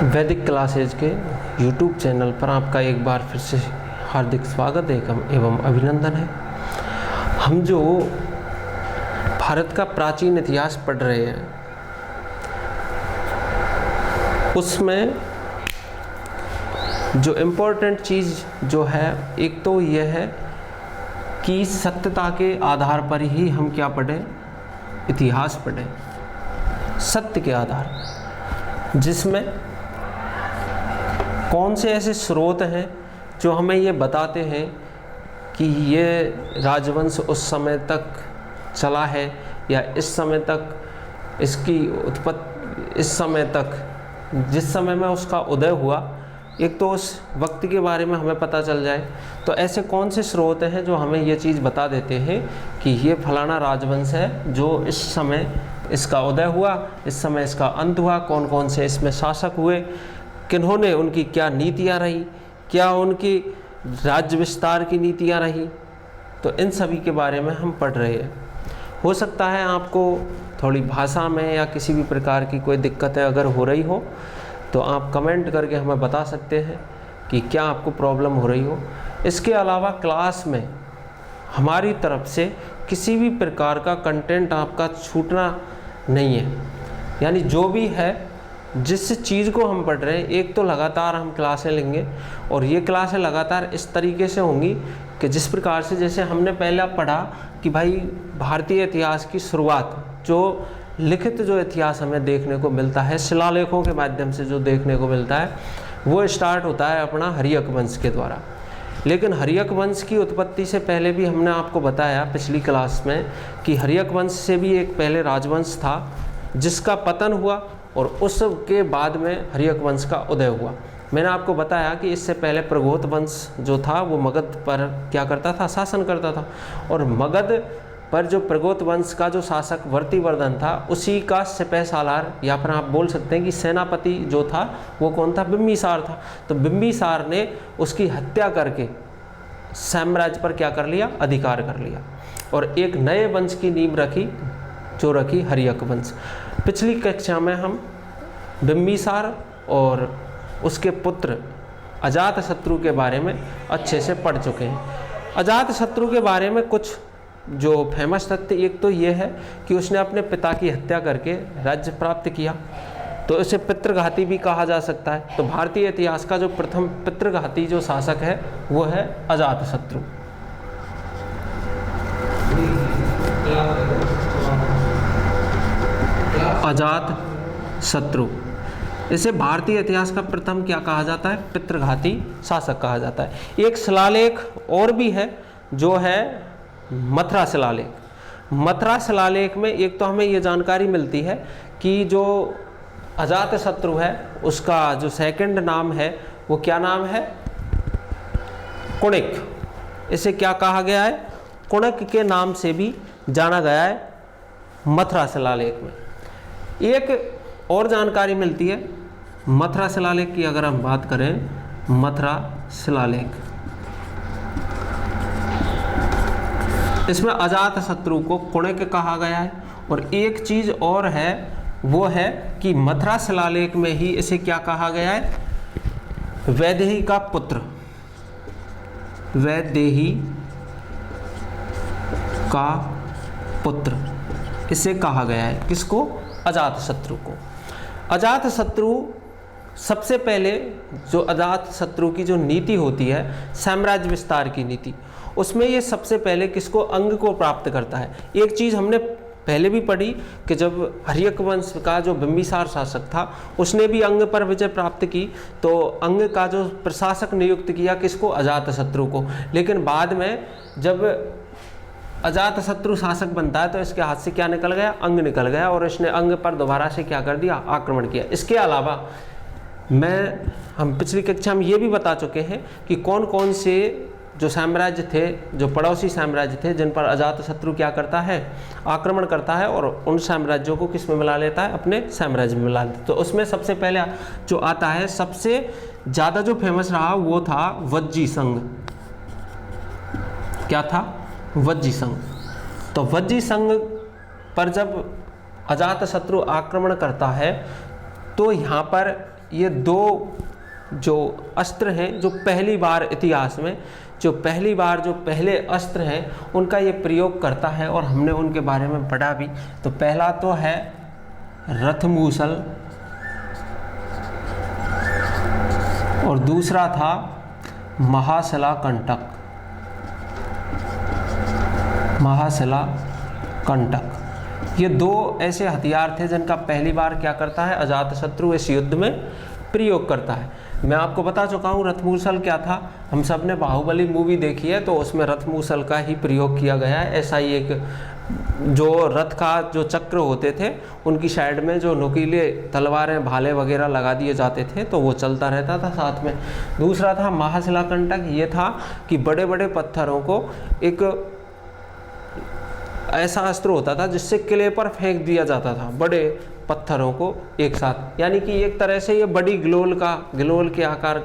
वैदिक क्लासेज के YouTube channel पर आपका एक बार फिर से हार्दिक स्वागत एवं अभिनंदन है। हम जो भारत का प्राचीन इतिहास पढ़ रहे हैं उसमें जो इम्पोर्टेंट चीज़ जो है एक तो यह है कि सत्यता के आधार पर ही हम क्या पढ़ें, इतिहास पढ़ें, सत्य के आधार पर, जिसमें कौन से ऐसे स्रोत हैं जो हमें ये बताते हैं कि ये राजवंश उस समय तक चला है या इस समय तक इसकी उत्पत्ति, इस समय तक जिस समय में उसका उदय हुआ, एक तो उस वक्त के बारे में हमें पता चल जाए। तो ऐसे कौन से स्रोत हैं जो हमें ये चीज़ बता देते हैं कि ये फलाना राजवंश है जो इस समय इसका उदय हुआ, इस समय इसका अंत हुआ, कौन कौन से इसमें शासक हुए, किन्होंने, उनकी क्या नीतियाँ रही, क्या उनकी राज्य विस्तार की नीतियाँ रही। तो इन सभी के बारे में हम पढ़ रहे हैं। हो सकता है आपको थोड़ी भाषा में या किसी भी प्रकार की कोई दिक्कतें अगर हो रही हो तो आप कमेंट करके हमें बता सकते हैं कि क्या आपको प्रॉब्लम हो रही हो। इसके अलावा क्लास में हमारी तरफ से किसी भी प्रकार का कंटेंट आपका छूटना नहीं है, यानी जो भी है, जिस चीज़ को हम पढ़ रहे हैं, एक तो लगातार हम क्लासें लेंगे और ये क्लासें लगातार इस तरीके से होंगी कि जिस प्रकार से, जैसे हमने पहले पढ़ा कि भाई भारतीय इतिहास की शुरुआत, जो लिखित जो इतिहास हमें देखने को मिलता है, शिलालेखों के माध्यम से जो देखने को मिलता है, वो स्टार्ट होता है अपना हर्यक वंश के द्वारा। लेकिन हर्यक वंश की उत्पत्ति से पहले भी हमने आपको बताया पिछली क्लास में कि हर्यक वंश से भी एक पहले राजवंश था जिसका पतन हुआ और उसके बाद में हर्यक वंश का उदय हुआ। मैंने आपको बताया कि इससे पहले प्रगोत वंश जो था वो मगध पर क्या करता था, शासन करता था, और मगध पर जो प्रगोत वंश का जो शासक वर्तिवर्धन था उसी का सिपह सालार या फिर आप बोल सकते हैं कि सेनापति जो था वो कौन था, बिंबिसार था। तो बिंबिसार ने उसकी हत्या करके साम्राज्य पर क्या कर लिया, अधिकार कर लिया और एक नए वंश की नींव रखी जो रखी हर्यक वंश। पिछली कक्षा में हम बिंबिसार और उसके पुत्र अजातशत्रु के बारे में अच्छे से पढ़ चुके हैं। अजातशत्रु के बारे में कुछ जो फेमस तथ्य, एक तो ये है कि उसने अपने पिता की हत्या करके राज्य प्राप्त किया, तो इसे पितृघाती भी कहा जा सकता है। तो भारतीय इतिहास का जो प्रथम पितृघाती जो शासक है वो है अजातशत्रु। अजातशत्रु, इसे भारतीय इतिहास का प्रथम क्या कहा जाता है, पितृघाती शासक कहा जाता है। एक शिलालेख और भी है जो है मथुरा शिलालेख। मथुरा शिलालेख में एक तो हमें ये जानकारी मिलती है कि जो अजातशत्रु है उसका जो सेकंड नाम है वो क्या नाम है, कुणिक। इसे क्या कहा गया है, कुणिक के नाम से भी जाना गया है मथुरा शिलालेख में। एक और जानकारी मिलती है मथुरा शिलालेख की, अगर हम बात करें मथुरा शिलालेख, इसमें अजातशत्रु को कुणिक कहा गया है। और एक चीज और है वो है कि मथुरा शिलालेख में ही इसे क्या कहा गया है, वैदेही का पुत्र, वैदेही का पुत्र इसे कहा गया है। किसको, अजातशत्रु को। अजातशत्रु सबसे पहले जो अजातशत्रु की जो नीति होती है साम्राज्य विस्तार की नीति, उसमें ये सबसे पहले किसको, अंग को प्राप्त करता है। एक चीज़ हमने पहले भी पढ़ी कि जब हर्यक वंश का जो बिंबिसार शासक था उसने भी अंग पर विजय प्राप्त की, तो अंग का जो प्रशासक नियुक्त किया किसको, अजातशत्रु को। लेकिन बाद में जब अजातशत्रु शासक बनता है तो इसके हाथ से क्या निकल गया, अंग निकल गया और इसने अंग पर दोबारा से क्या कर दिया, आक्रमण किया। इसके अलावा हम पिछली कक्षा में ये भी बता चुके हैं कि कौन कौन से जो साम्राज्य थे, जो पड़ोसी साम्राज्य थे, जिन पर अजातशत्रु क्या करता है, आक्रमण करता है और उन साम्राज्यों को किस में मिला लेता है, अपने साम्राज्य में मिला लेता है। तो उसमें सबसे पहले जो आता है, सबसे ज़्यादा जो फेमस रहा वो था वज्जी संघ। क्या था, वज्जी संघ। तो वज्जी संघ पर जब अजातशत्रु आक्रमण करता है तो यहाँ पर ये दो जो अस्त्र हैं, जो पहली बार इतिहास में जो पहले अस्त्र हैं उनका ये प्रयोग करता है, और हमने उनके बारे में पढ़ा भी। तो पहला तो है रथमूसल, और दूसरा था महाशिला कंटक। ये दो ऐसे हथियार थे जिनका पहली बार क्या करता है अजातशत्रु इस युद्ध में प्रयोग करता है। मैं आपको बता चुका हूँ रथमूसल क्या था, हम सब ने बाहुबली मूवी देखी है, तो उसमें रथमूसल का ही प्रयोग किया गया है। ऐसा ही एक जो रथ का जो चक्र होते थे उनकी साइड में जो नुकीले तलवारें भाले वगैरह लगा दिए जाते थे, तो वो चलता रहता था साथ में। दूसरा था महाशिला कंटक, ये था कि बड़े बड़े पत्थरों को एक ऐसा अस्त्र होता था जिससे किले पर फेंक दिया जाता था, बड़े पत्थरों को एक साथ, यानी कि एक तरह से ये बड़ी ग्लोल के आकार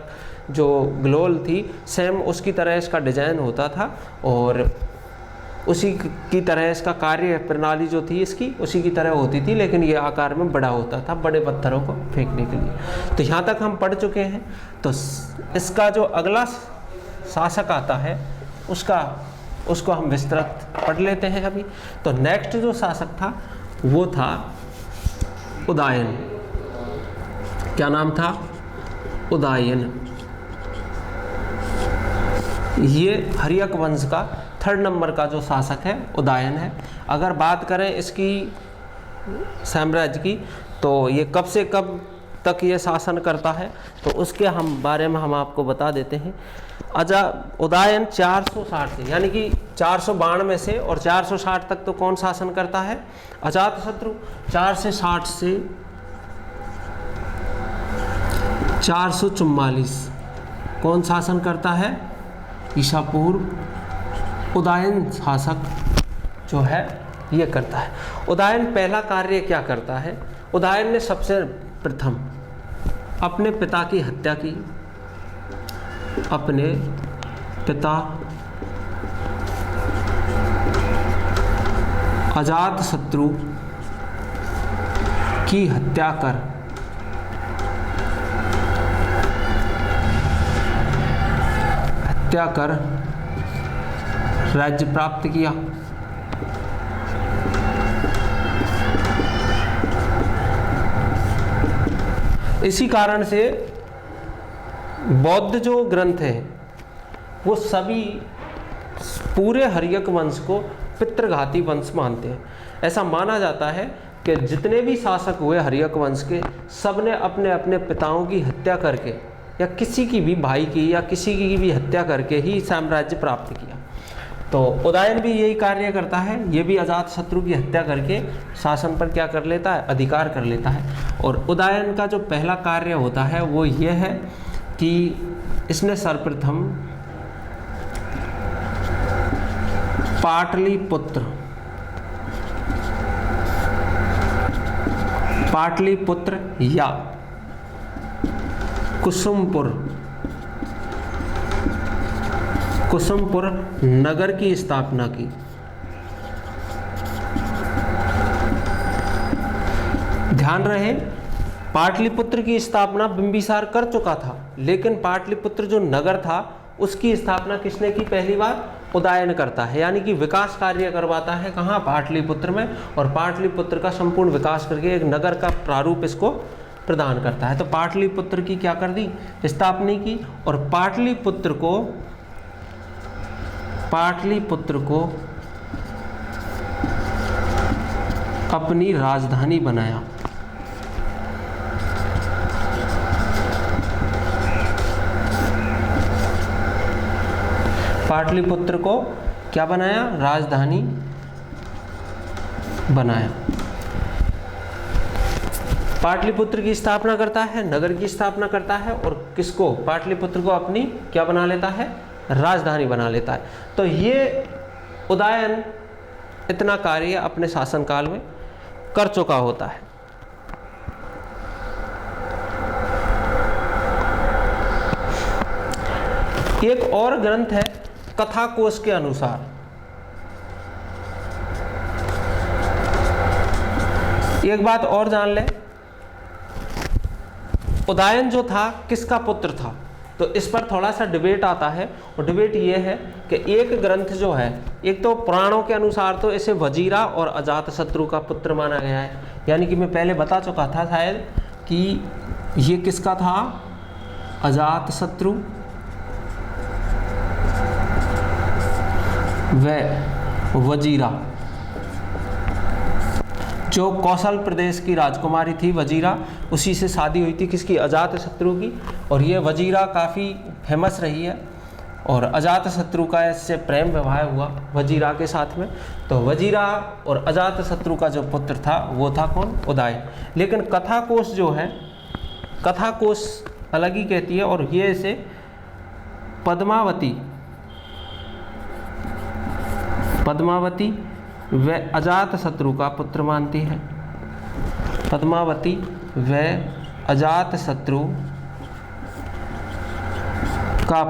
जो ग्लोल थी सेम उसकी तरह इसका डिजाइन होता था, और उसी की तरह इसका कार्य प्रणाली जो थी इसकी उसी की तरह होती थी, लेकिन ये आकार में बड़ा होता था बड़े पत्थरों को फेंकने के लिए। तो यहाँ तक हम पढ़ चुके हैं। तो इसका जो अगला शासक आता है उसको हम विस्तृत पढ़ लेते हैं अभी। तो नेक्स्ट जो शासक था वो था उदयन। क्या नाम था? उदयन। ये हर्यक वंश का 3rd नंबर का जो शासक है उदयन है। अगर बात करें इसकी साम्राज्य की, तो ये कब से कब तक ये शासन करता है, तो उसके बारे में हम आपको बता देते हैं। उदयन 460 से, यानी कि 492 से और 460 तक तो कौन शासन करता है? अजातशत्रु। 460 से 444 कौन शासन करता है? ईसा पूर्व। उदयन शासक जो है ये करता है। उदयन पहला कार्य क्या करता है? उदयन ने सबसे प्रथम अपने पिता की हत्या की। अपने पिता अजातशत्रु की हत्या कर राज्य प्राप्त किया। इसी कारण से बौद्ध जो ग्रंथ हैं वो सभी पूरे हर्यक वंश को पितृघाती वंश मानते हैं। ऐसा माना जाता है कि जितने भी शासक हुए हर्यक वंश के, सब ने अपने अपने पिताओं की हत्या करके या किसी की भी भाई की या किसी की भी हत्या करके ही साम्राज्य प्राप्त किया। तो उदयन भी यही कार्य करता है। ये भी अजातशत्रु की हत्या करके शासन पर क्या कर लेता है? अधिकार कर लेता है। और उदयन का जो पहला कार्य होता है वो ये है कि इसने सर्वप्रथम पाटलिपुत्र या कुसुमपुर नगर की स्थापना की। ध्यान रहे, पाटलिपुत्र की स्थापना बिंबिसार कर चुका था, लेकिन पाटलिपुत्र जो नगर था उसकी स्थापना किसने की? पहली बार उदयन करता है, यानी कि विकास कार्य करवाता है। कहाँ? पाटलिपुत्र में। और पाटलिपुत्र का संपूर्ण विकास करके एक नगर का प्रारूप इसको प्रदान करता है। तो पाटलिपुत्र की क्या कर दी? स्थापना की। और पाटलिपुत्र को अपनी राजधानी बनाया। पाटलिपुत्र को क्या बनाया? राजधानी बनाया। पाटलिपुत्र की स्थापना करता है, नगर की स्थापना करता है, और किसको? पाटलिपुत्र को अपनी क्या बना लेता है? राजधानी बना लेता है। तो ये उदयन इतना कार्य अपने शासनकाल में कर चुका होता है। एक और ग्रंथ है कथा कोश के अनुसार। एक बात और जान ले, उदयन जो था किसका पुत्र था, तो इस पर थोड़ा सा डिबेट आता है। और डिबेट ये है कि एक ग्रंथ जो है, एक तो पुराणों के अनुसार तो इसे वजीरा और अजातशत्रु का पुत्र माना गया है, यानी कि मैं पहले बता चुका था शायद कि ये किसका था, अजातशत्रु व वजीरा, जो कौशल प्रदेश की राजकुमारी थी वजीरा, उसी से शादी हुई थी किसकी, अजातशत्रु की। और ये वजीरा काफ़ी फेमस रही है और अजातशत्रु का इससे प्रेम विवाह हुआ वजीरा के साथ में। तो वजीरा और अजातशत्रु का जो पुत्र था वो था कौन, उदयन। लेकिन कथा कोश जो है, कथा कोश अलग ही कहती है और ये इसे पद्मावती व अजातशत्रु का पुत्र मानती है। पद्मावती व अजातशत्रु का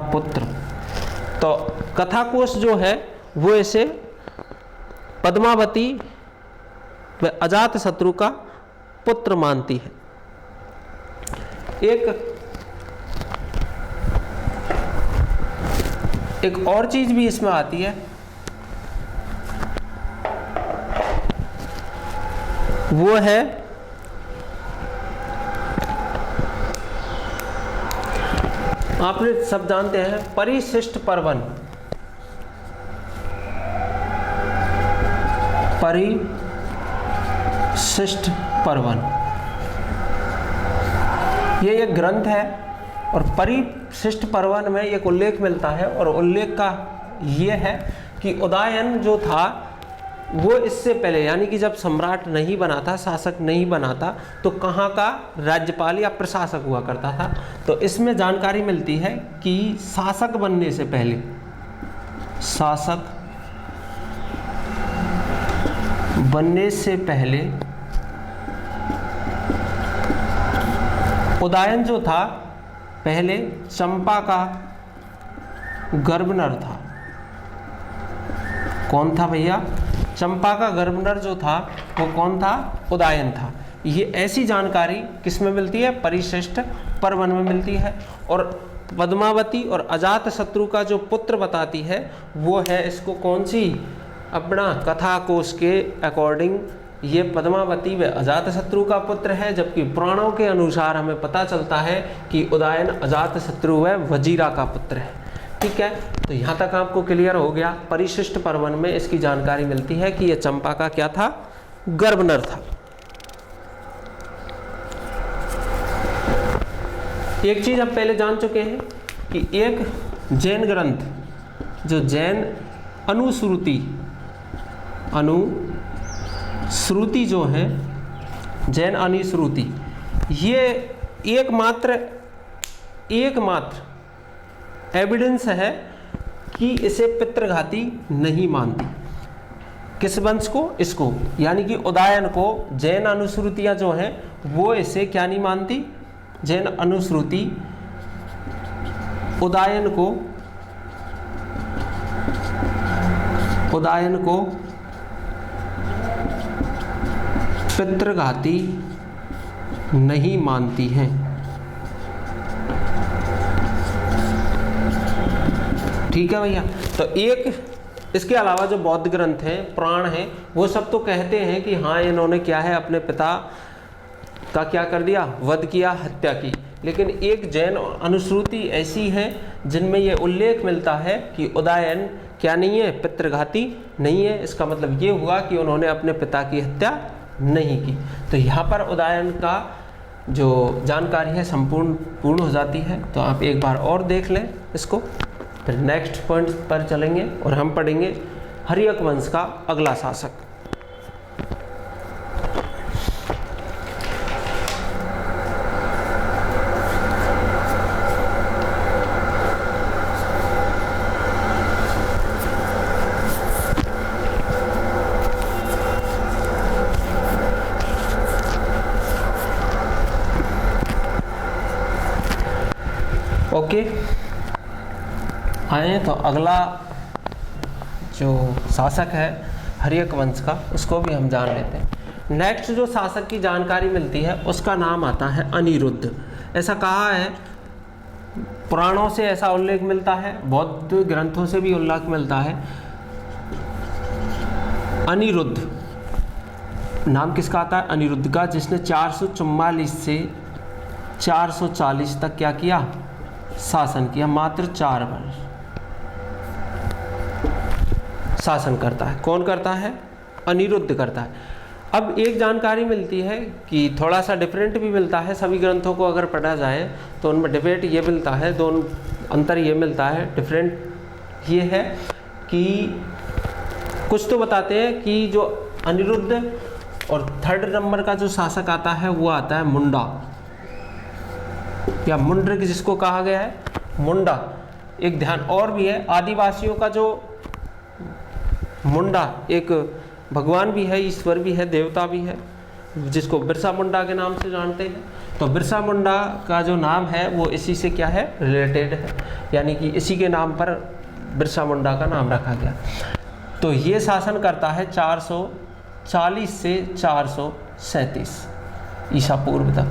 पुत्र तो कथाकोश जो है वो इसे पद्मावती व अजातशत्रु का पुत्र मानती है। एक और चीज भी इसमें आती है, वो है आपने सब जानते हैं परिशिष्ट पर्वन। परिशिष्ट पर्वन ये एक ग्रंथ है और परिशिष्ट पर्वन में एक उल्लेख मिलता है और उल्लेख का ये है कि उदयन जो था वो इससे पहले, यानी कि जब सम्राट नहीं बना था, शासक नहीं बना था, तो कहाँ का राज्यपाल या प्रशासक हुआ करता था। तो इसमें जानकारी मिलती है कि शासक बनने से पहले, शासक बनने से पहले उदयन जो था पहले चंपा का गवर्नर था। कौन था भैया, चंपा का गवर्नर जो था वो कौन था, उदयन था। ये ऐसी जानकारी किस में मिलती है, परिशिष्ट पर्वन में मिलती है। और पद्मावती और अजातशत्रु का जो पुत्र बताती है वो है इसको कौन सी, अपना कथा कोश के अकॉर्डिंग ये पद्मावती व अजातशत्रु का पुत्र है, जबकि पुराणों के अनुसार हमें पता चलता है कि उदयन अजातशत्रु व वजीरा का पुत्र है। ठीक है, तो यहाँ तक आपको क्लियर हो गया। परिशिष्ट पर्वन में इसकी जानकारी मिलती है कि यह चंपा का क्या था, गवर्नर था। एक चीज हम पहले जान चुके हैं कि एक जैन ग्रंथ, जो जैन अनुश्रुति जो है, जैन अनुश्रुति, ये एकमात्र एविडेंस है कि इसे पितृघाती नहीं मानती। किस वंश को, इसको, यानी कि उदयन को जैन अनुश्रुतियां जो हैं वो इसे क्या नहीं मानती, जैन अनुश्रुति उदयन को पितृघाती नहीं मानती हैं। ठीक है भैया। तो एक इसके अलावा जो बौद्ध ग्रंथ हैं, पुराण हैं, वो सब तो कहते हैं कि हाँ इन्होंने क्या है, अपने पिता का क्या कर दिया, वध किया, हत्या की। लेकिन एक जैन अनुश्रुति ऐसी है जिनमें ये उल्लेख मिलता है कि उदयन क्या नहीं है, पितृघाती नहीं है। इसका मतलब ये हुआ कि उन्होंने अपने पिता की हत्या नहीं की। तो यहाँ पर उदयन का जो जानकारी है पूर्ण हो जाती है। तो आप एक बार और देख लें इसको, फिर नेक्स्ट पॉइंट पर चलेंगे और हम पढ़ेंगे हर्यक वंश का अगला शासक। ओके, आए तो अगला जो शासक है हर्यक वंश का, उसको भी हम जान लेते हैं। नेक्स्ट जो शासक की जानकारी मिलती है उसका नाम आता है अनिरुद्ध। ऐसा कहा है, पुराणों से ऐसा उल्लेख मिलता है, बौद्ध ग्रंथों से भी उल्लेख मिलता है। अनिरुद्ध नाम किसका आता है? अनिरुद्ध का, जिसने 444 से 440 तक क्या किया? शासन किया। मात्र 4 वर्ष शासन करता है। कौन करता है? अनिरुद्ध करता है। अब एक जानकारी मिलती है कि थोड़ा सा डिफरेंट भी मिलता है, सभी ग्रंथों को अगर पढ़ा जाए तो उनमें डिबेट ये मिलता है, दोनों अंतर ये मिलता है, डिफरेंट ये है कि कुछ तो बताते हैं कि जो अनिरुद्ध और 3rd नंबर का जो शासक आता है वो आता है मुंडा या मुंड्रिक, जिसको कहा गया है मुंडा। एक ध्यान और भी है, आदिवासियों का जो मुंडा एक भगवान भी है, ईश्वर भी है, देवता भी है, जिसको बिरसा मुंडा के नाम से जानते हैं। तो बिरसा मुंडा का जो नाम है वो इसी से क्या है? रिलेटेड है, यानी कि इसी के नाम पर बिरसा मुंडा का नाम रखा गया। तो ये शासन करता है 440 से 437 ईसा पूर्व तक।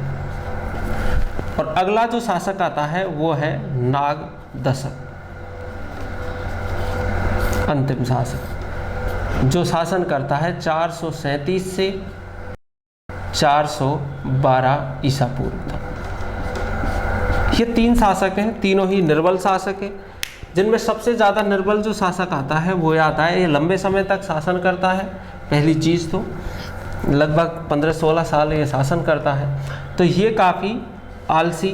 और अगला जो शासक आता है वो है नागदशक, अंतिम शासक, जो शासन करता है 437 से 412 ईसा पूर्व तक। ये 3 शासक हैं, तीनों ही निर्बल शासक हैं, जिनमें सबसे ज़्यादा निर्बल जो शासक आता है वो आता है, ये लंबे समय तक शासन करता है। पहली चीज़ तो लगभग 15-16 साल ये शासन करता है। तो ये काफ़ी आलसी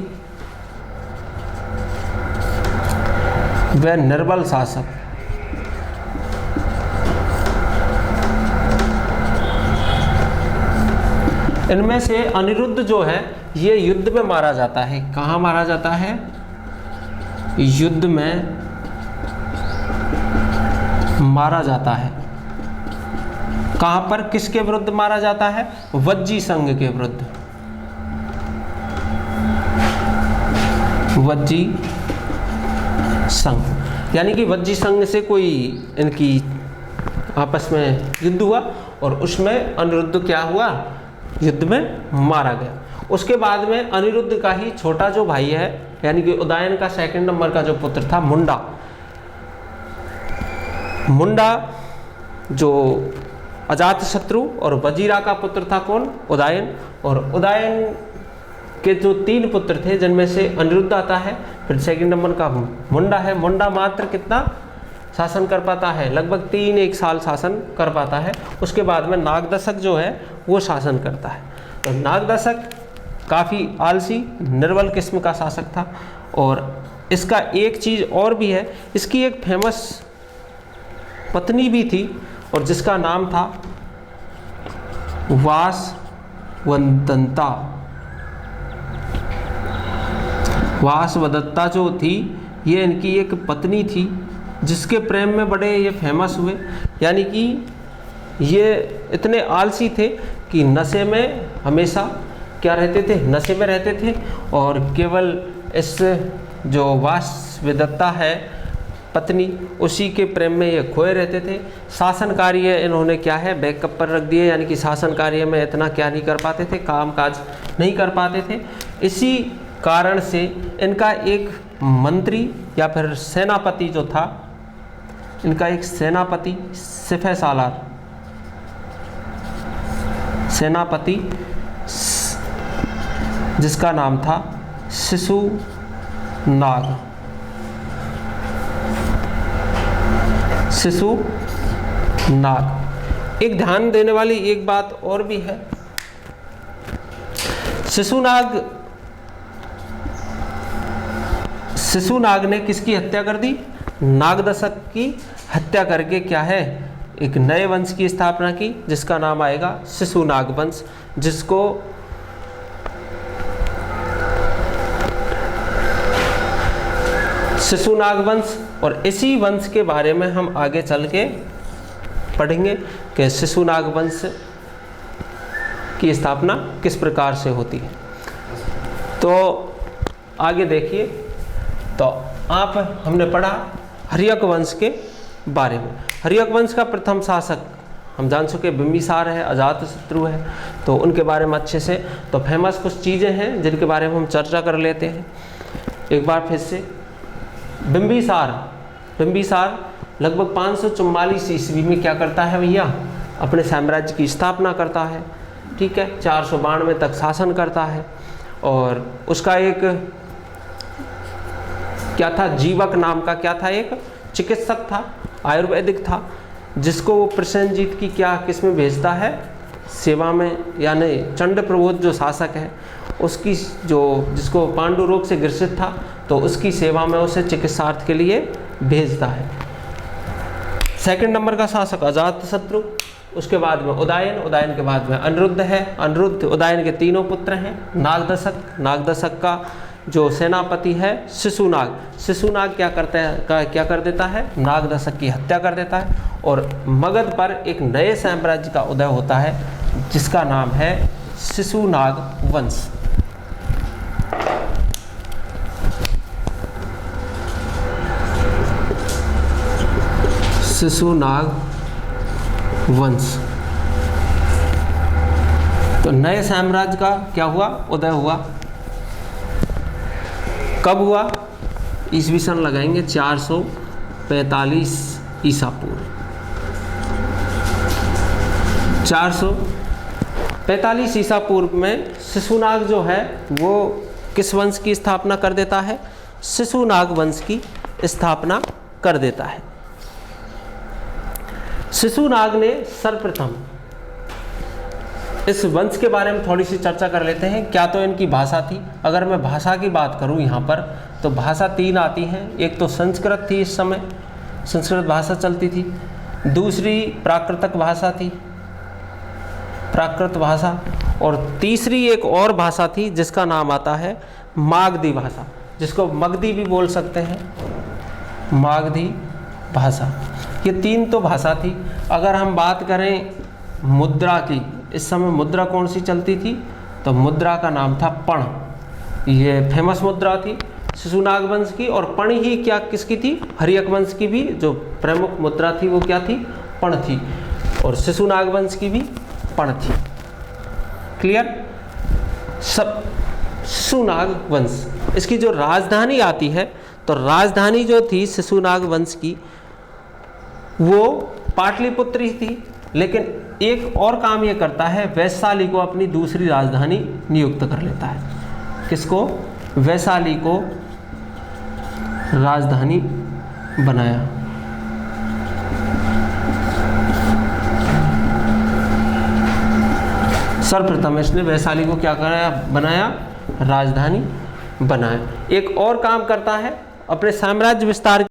व निर्बल शासक। इनमें से अनिरुद्ध जो है ये युद्ध में मारा जाता है। कहाँ मारा जाता है? युद्ध में मारा जाता है। कहाँ पर, किसके विरुद्ध मारा जाता है? वज्जी संघ के विरुद्ध। वज्जी संघ, यानी कि वज्जी संघ से कोई इनकी आपस में युद्ध हुआ और उसमें अनिरुद्ध क्या हुआ? युद्ध में मारा गया। उसके बाद में अनिरुद्ध का ही छोटा जो भाई है, यानी कि उदयन का 2nd नंबर का जो पुत्र था मुंडा, मुंडा जो अजातशत्रु और वजीरा का पुत्र था, कौन? उदयन। और उदयन के जो 3 पुत्र थे, जिनमें से अनिरुद्ध आता है, फिर 2nd नंबर का मुंडा है। मुंडा मात्र कितना शासन कर पाता है? लगभग 3-1 साल शासन कर पाता है। उसके बाद में नागदशक जो है वो शासन करता है। तो नागदशक काफ़ी आलसी निर्बल किस्म का शासक था। और इसका एक चीज़ और भी है, इसकी एक फेमस पत्नी भी थी और जिसका नाम था वासवदत्ता। वासवदत्ता जो थी ये इनकी एक पत्नी थी, जिसके प्रेम में बड़े ये फेमस हुए। यानी कि ये इतने आलसी थे कि नशे में हमेशा क्या रहते थे? नशे में रहते थे। और केवल इस जो वासवदत्ता है पत्नी, उसी के प्रेम में ये खोए रहते थे। शासन कार्य इन्होंने क्या है? बैकअप पर रख दिए, यानी कि शासन कार्य में इतना क्या नहीं कर पाते थे? काम काज नहीं कर पाते थे। इसी कारण से इनका एक मंत्री या फिर सेनापति जो था, इनका एक सेनापति सिफे सालार, सेनापति जिसका नाम था शिशुनाग। शिशुनाग। एक ध्यान देने वाली एक बात और भी है, शिशुनाग ने किसकी हत्या कर दी? नागदशक की हत्या करके क्या है? एक नए वंश की स्थापना की, जिसका नाम आएगा शिशुनाग वंश, जिसको शिशुनाग वंश। और इसी वंश के बारे में हम आगे चल के पढ़ेंगे कि शिशुनाग वंश की स्थापना किस प्रकार से होती है। तो आगे देखिए, तो हमने पढ़ा हर्यक वंश के बारे में। हर्यक वंश का प्रथम शासक हम जान चुके, बिंबिसार है, अजातशत्रु है, तो उनके बारे में अच्छे से। तो फेमस कुछ चीज़ें हैं जिनके बारे में हम चर्चा कर लेते हैं एक बार फिर से। बिंबिसार लगभग 544 ईस्वी में क्या करता है भैया, अपने साम्राज्य की स्थापना करता है, ठीक है। 492 तक शासन करता है। और उसका एक क्या था, जीवक नाम का क्या था, एक चिकित्सक था, आयुर्वेदिक था, जिसको वो प्रसेनजीत की क्या किस में भेजता है, सेवा में, यानी चंड प्रबोध जो शासक है उसकी, जो जिसको पांडु रोग से ग्रसित था, तो उसकी सेवा में उसे चिकित्सार्थ के लिए भेजता है। सेकंड नंबर का शासक अजातशत्रु, उसके बाद में उदयन के बाद में अनिरुद्ध है। उदयन के तीनों पुत्र हैं। नागदशक का जो सेनापति है शिशुनाग क्या कर देता है, नागदशक की हत्या कर देता है। और मगध पर एक नए साम्राज्य का उदय होता है जिसका नाम है शिशुनाग वंश। शिशुनाग वंश। तो नए साम्राज्य का क्या हुआ, उदय हुआ। कब हुआ, ईस्वी सन लगाएंगे 445 ईसा पूर्व। 445 ईसा पूर्व में शिशुनाग जो है वो किस वंश की स्थापना कर देता है, शिशुनाग वंश की स्थापना कर देता है। शिशुनाग ने सर्वप्रथम, इस वंश के बारे में थोड़ी सी चर्चा कर लेते हैं। क्या तो इनकी भाषा थी, अगर मैं भाषा की बात करूं यहाँ पर, तो भाषा 3 आती हैं। एक तो संस्कृत थी, इस समय संस्कृत भाषा चलती थी। दूसरी प्राकृतक भाषा थी, प्राकृत भाषा। और तीसरी एक और भाषा थी जिसका नाम आता है मागधी भाषा, जिसको मगधी भी बोल सकते हैं, मागधी भाषा। ये 3 तो भाषा थी। अगर हम बात करें मुद्रा की, इस समय मुद्रा कौन सी चलती थी, तो मुद्रा का नाम था पण। ये फेमस मुद्रा थी शिशुनाग वंश की। और पण ही क्या किसकी थी, हर्यक वंश की भी जो प्रमुख मुद्रा थी वो क्या थी, पण थी। और शिशुनाग वंश की भी पण थी। क्लियर। सब शिशुनाग वंश, इसकी जो राजधानी आती है, तो राजधानी जो थी शिशुनाग वंश की वो पाटलिपुत्र ही थी। लेकिन एक और काम ये करता है, वैशाली को अपनी दूसरी राजधानी नियुक्त कर लेता है। किसको, वैशाली को राजधानी बनाया। सर्वप्रथम इसने वैशाली को क्या कराया, बनाया, राजधानी बनाया। एक और काम करता है, अपने साम्राज्य विस्तार